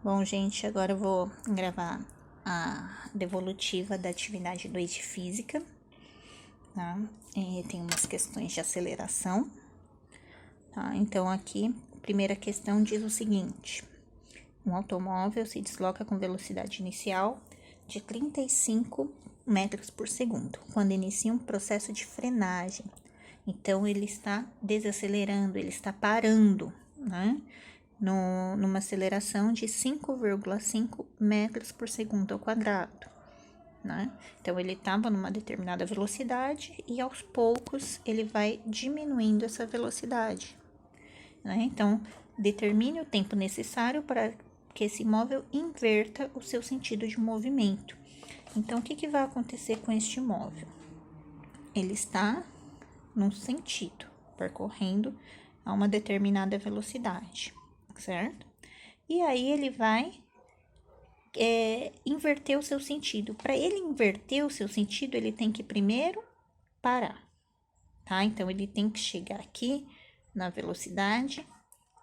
Bom, gente, agora eu vou gravar a devolutiva da atividade 2 de física, tá? Tem umas questões de aceleração, tá? Então, aqui, a primeira questão diz o seguinte: um automóvel se desloca com velocidade inicial de 35 metros por segundo, quando inicia um processo de frenagem. Então, ele está desacelerando, ele está parando, né? Numa aceleração de 5,5 metros por segundo ao quadrado, né? Então, ele estava numa determinada velocidade e, aos poucos, ele vai diminuindo essa velocidade, né? Então, determine o tempo necessário para que esse móvel inverta o seu sentido de movimento. Então, o que vai acontecer com este móvel? Ele está num sentido, percorrendo a uma determinada velocidade, certo? E aí ele vai inverter o seu sentido. Para ele inverter o seu sentido, ele tem que primeiro parar, tá? Então, ele tem que chegar aqui na velocidade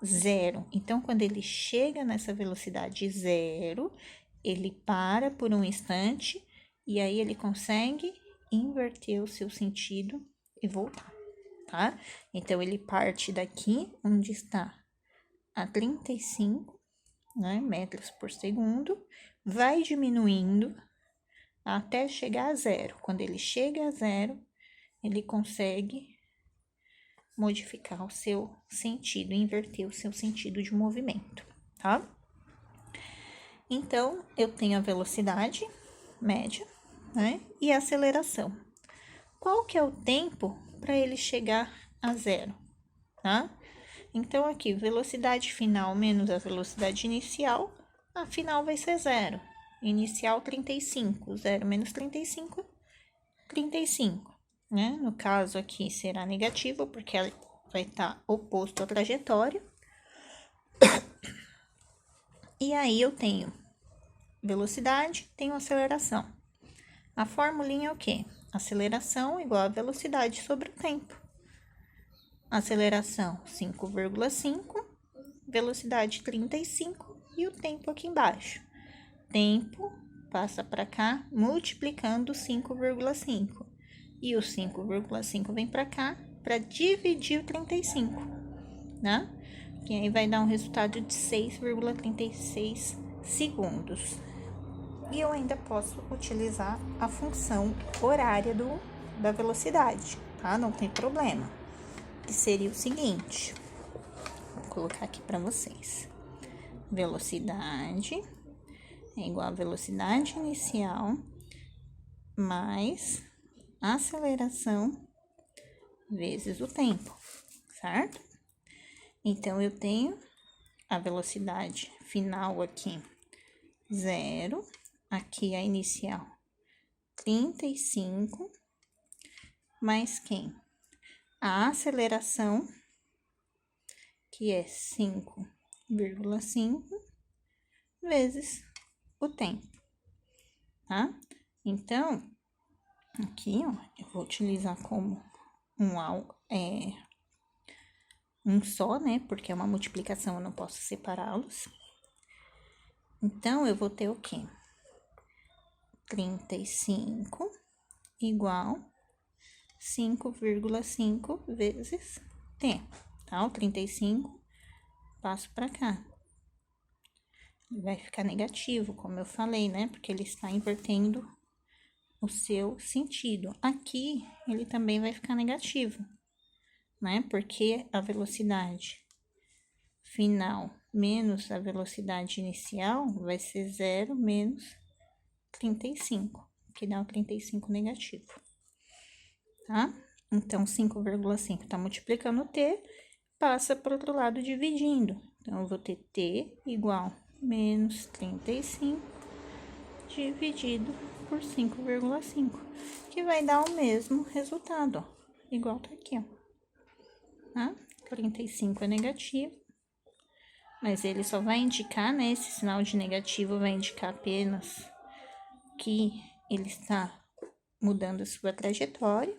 0. Então, quando ele chega nessa velocidade 0, ele para por um instante e aí ele consegue inverter o seu sentido e voltar, tá? Então, ele parte daqui, onde está a 35, né, metros por segundo, vai diminuindo até chegar a 0. Quando ele chega a 0, ele consegue modificar o seu sentido, inverter o seu sentido de movimento, tá? Então, eu tenho a velocidade média, né, e a aceleração. Qual que é o tempo para ele chegar a 0, tá? Então, aqui, velocidade final menos a velocidade inicial, a final vai ser 0. Inicial, 35. 0 menos 35, 35, né? No caso aqui, será negativo, porque ela vai estar oposto à trajetória. E aí, eu tenho velocidade, tenho aceleração. A formulinha é o quê? Aceleração igual a velocidade sobre o tempo. Aceleração 5,5, velocidade 35 e o tempo aqui embaixo. Tempo passa para cá multiplicando 5,5 e o 5,5 vem para cá para dividir o 35, né? Que aí vai dar um resultado de 6,36 segundos. E eu ainda posso utilizar a função horária da velocidade, tá? Não tem problema. Que seria o seguinte, vou colocar aqui para vocês. Velocidade é igual a velocidade inicial mais aceleração vezes o tempo, certo? Então, eu tenho a velocidade final aqui, 0. Aqui a inicial, 35. Mais quem? A aceleração, que é 5,5 vezes o tempo, tá? Então, aqui, ó, eu vou utilizar como um só, né? Porque é uma multiplicação, eu não posso separá-los. Então, eu vou ter o quê? 35 igual 5,5 vezes tempo, tá? O 35 passo para cá. Vai ficar negativo, como eu falei, né? Porque ele está invertendo o seu sentido. Aqui, ele também vai ficar negativo, né? Porque a velocidade final menos a velocidade inicial vai ser 0 menos 35, que dá o 35 negativo, tá? Então, 5,5 tá multiplicando o t, passa para o outro lado dividindo. Então, eu vou ter t igual menos 35 dividido por 5,5, que vai dar o mesmo resultado, ó, igual tá aqui, ó. Tá? 35 é negativo, mas ele só vai indicar, né, esse sinal de negativo vai indicar apenas que ele está mudando a sua trajetória,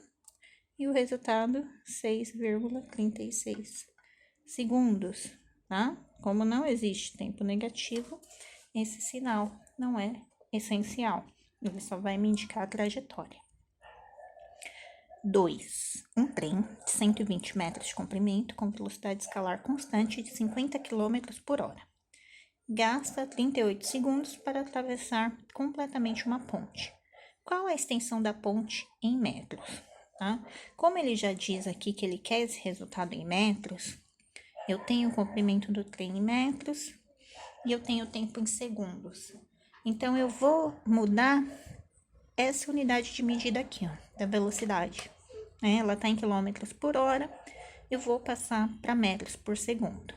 e o resultado, 6,36 segundos, tá? Como não existe tempo negativo, esse sinal não é essencial. Ele só vai me indicar a trajetória. 2. Um trem de 120 metros de comprimento com velocidade escalar constante de 50 km por hora. Gasta 38 segundos para atravessar completamente uma ponte. Qual a extensão da ponte em metros? Tá? Como ele já diz aqui que ele quer esse resultado em metros, eu tenho o comprimento do trem em metros e eu tenho o tempo em segundos. Então, eu vou mudar essa unidade de medida aqui, ó, da velocidade. Ela está em quilômetros por hora, eu vou passar para metros por segundo.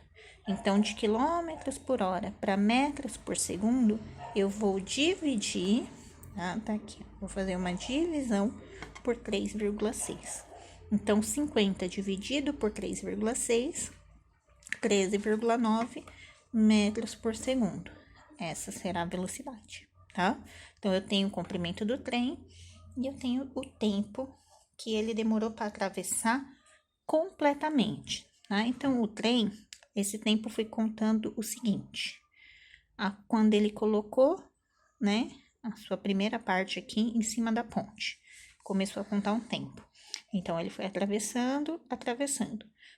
Então, de quilômetros por hora para metros por segundo, eu vou dividir, tá aqui, vou fazer uma divisão por 3,6. Então, 50 dividido por 3,6, 13,9 metros por segundo. Essa será a velocidade, tá? Então, eu tenho o comprimento do trem e eu tenho o tempo que ele demorou para atravessar completamente, tá? Então, o trem, esse tempo foi contando o seguinte, quando ele colocou, né, a sua primeira parte aqui em cima da ponte, começou a contar um tempo. Então, ele foi atravessando.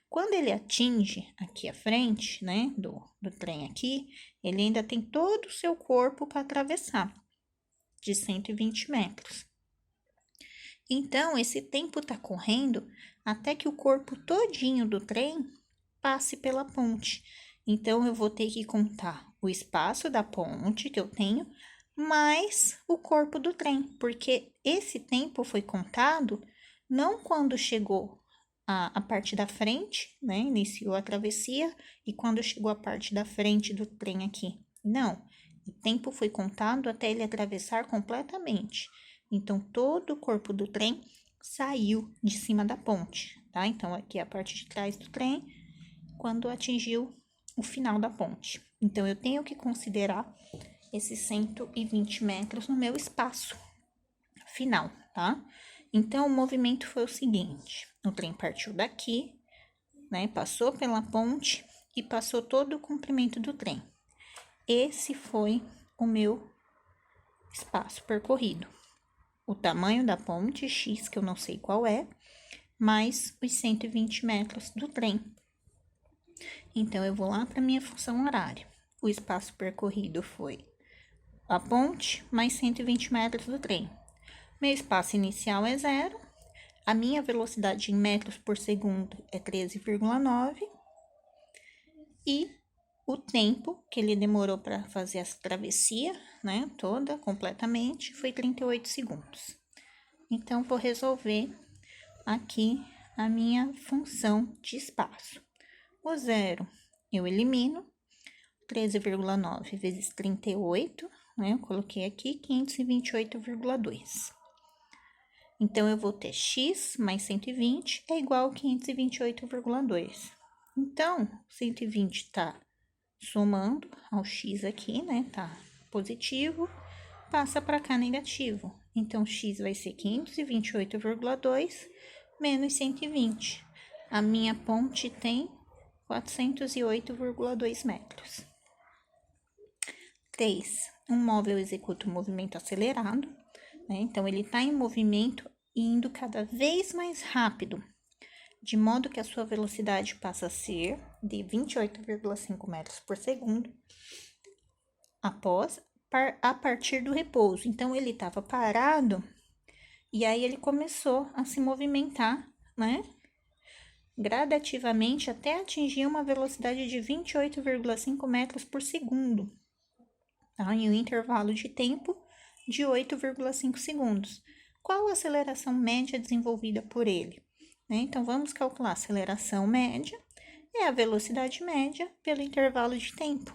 Quando ele atinge aqui a frente, né, do trem aqui, ele ainda tem todo o seu corpo para atravessar, de 120 metros. Então, esse tempo tá correndo até que o corpo todinho do trem passe pela ponte. Então, eu vou ter que contar o espaço da ponte que eu tenho, mais o corpo do trem, porque esse tempo foi contado não quando chegou a parte da frente, né, iniciou a travessia, e quando chegou a parte da frente do trem aqui. Não, o tempo foi contado até ele atravessar completamente. Então, todo o corpo do trem saiu de cima da ponte, tá? Então, aqui é a parte de trás do trem, quando atingiu o final da ponte. Então, eu tenho que considerar esses 120 metros no meu espaço final, tá? Então, o movimento foi o seguinte, o trem partiu daqui, né? Passou pela ponte e passou todo o comprimento do trem. Esse foi o meu espaço percorrido. O tamanho da ponte, X, que eu não sei qual é, mais os 120 metros do trem. Então, eu vou lá para minha função horária. O espaço percorrido foi a ponte mais 120 metros do trem. Meu espaço inicial é 0. A minha velocidade em metros por segundo é 13,9. E o tempo que ele demorou para fazer essa travessia, né, toda, completamente, foi 38 segundos. Então, vou resolver aqui a minha função de espaço. O 0 eu elimino, 13,9 vezes 38, né, eu coloquei aqui 528,2. Então, eu vou ter x mais 120 é igual a 528,2. Então, 120 tá somando ao x aqui, né, tá positivo, passa para cá negativo. Então, x vai ser 528,2 menos 120. A minha ponte tem 408,2 metros. 3. Um móvel executa um movimento acelerado, né? Então, ele está em movimento e indo cada vez mais rápido, de modo que a sua velocidade passa a ser de 28,5 metros por segundo a partir do repouso. Então, ele estava parado e aí ele começou a se movimentar, né? Gradativamente até atingir uma velocidade de 28,5 metros por segundo, tá? Em um intervalo de tempo de 8,5 segundos. Qual a aceleração média desenvolvida por ele? Então, vamos calcular a aceleração média, é a velocidade média pelo intervalo de tempo.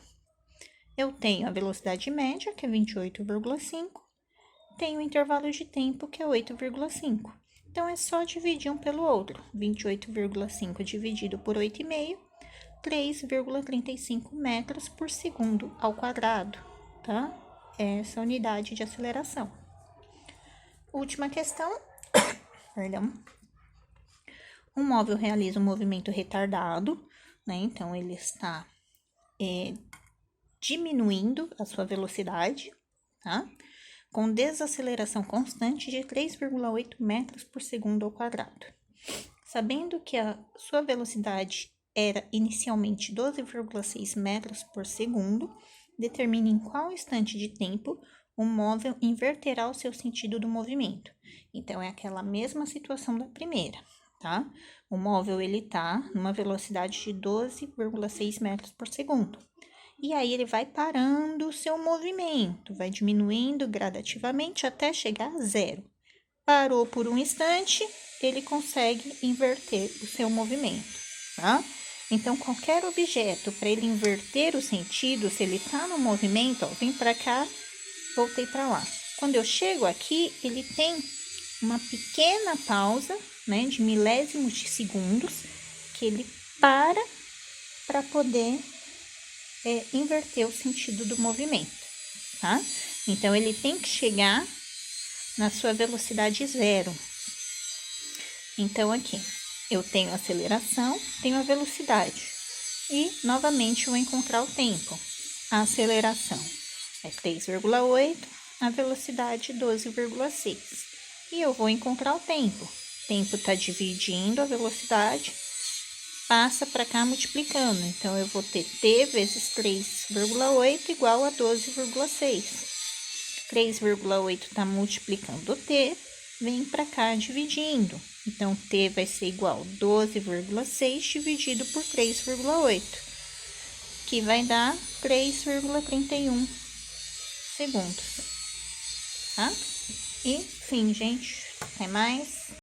Eu tenho a velocidade média, que é 28,5, tenho o intervalo de tempo, que é 8,5. Então, é só dividir um pelo outro. 28,5 dividido por 8,5, 3,35 metros por segundo ao quadrado, tá? Essa unidade de aceleração. Última questão, perdão. Um móvel realiza um movimento retardado, né? Então, ele está diminuindo a sua velocidade, tá? Com desaceleração constante de 3,8 metros por segundo ao quadrado. Sabendo que a sua velocidade era inicialmente 12,6 metros por segundo, determine em qual instante de tempo o móvel inverterá o seu sentido do movimento. Então, é aquela mesma situação da primeira, tá? O móvel, ele tá numa velocidade de 12,6 metros por segundo. E aí, ele vai parando o seu movimento, vai diminuindo gradativamente até chegar a zero. Parou por um instante, ele consegue inverter o seu movimento, tá? Então, qualquer objeto, para ele inverter o sentido, se ele está no movimento, ó, vem para cá, voltei para lá. Quando eu chego aqui, ele tem uma pequena pausa, né, de milésimos de segundos, que ele para poder inverter o sentido do movimento, tá? Então, ele tem que chegar na sua velocidade zero. Então, aqui, eu tenho a aceleração, tenho a velocidade. E, novamente, eu vou encontrar o tempo. A aceleração é 3,8, a velocidade 12,6. E eu vou encontrar o tempo. O tempo está dividindo a velocidade, passa para cá multiplicando. Então, eu vou ter t vezes 3,8 igual a 12,6. 3,8 está multiplicando o t, vem para cá dividindo. Então, t vai ser igual a 12,6 dividido por 3,8, que vai dar 3,31 segundos, tá? E, fim, gente. Até mais.